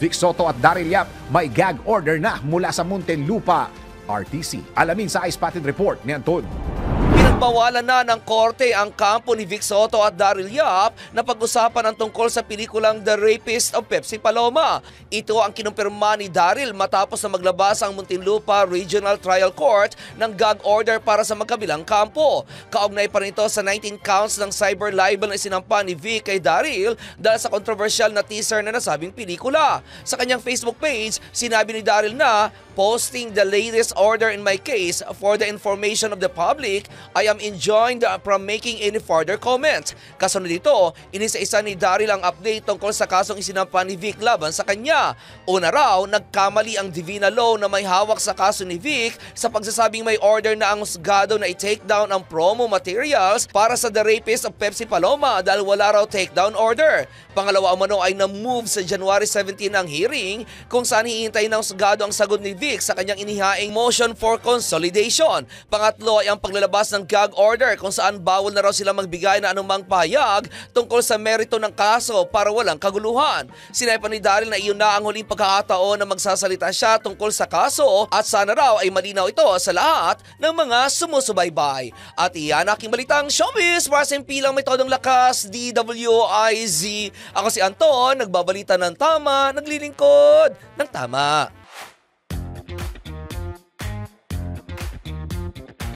Vic Soto at Daryl Yap may gag order na mula sa Muntinlupa RTC. Alamin sa iSpotted Report ni Anton. Pinagbawalan na ng korte ang kampo ni Vic Soto at Daryl Yap na pag-usapan ang tungkol sa pelikulang The Rapist of Pepsi Paloma. Ito ang kinumpirma ni Daryl matapos na maglabas ang Muntinlupa Regional Trial Court ng gag order para sa magkabilang kampo. Kaugnay pa rin ito sa 19 counts ng cyber libel na isinampa ni Vic kay Daryl dahil sa controversial na teaser na nasabing pelikula. Sa kanyang Facebook page, sinabi ni Daryl na, "Posting the latest order in my case for the information of the public, I am enjoined from making any further comment." Kasunod dito, inisa-isa ni Daryl ang update tungkol sa kasong isinampa ni Vic laban sa kanya. Una raw, nagkamali ang Divina Law na may hawak sa kaso ni Vic sa pagsasabing may order na ang husgado na i-take down ang promo materials para sa The Rapist of Pepsi Paloma dahil wala raw takedown order. Pangalawa, umano ay na-move sa January 17 ang hearing kung saan hihintayin ng husgado ang sagot ni Vic sa kanyang inihaing motion for consolidation. Pangatlo ay ang paglalabas ng gag order kung saan bawal na raw sila magbigay na anumang pahayag tungkol sa merito ng kaso para walang kaguluhan. Sinabi pa ni Daryl na iyon na ang huling pagkakataon na magsasalita siya tungkol sa kaso at sana raw ay malinaw ito sa lahat ng mga sumusubaybay. At iyan aking balitang showbiz para sa impilang may todong lakas, DWIZ. Ako si Anton, nagbabalita ng tama, naglilingkod ng tama.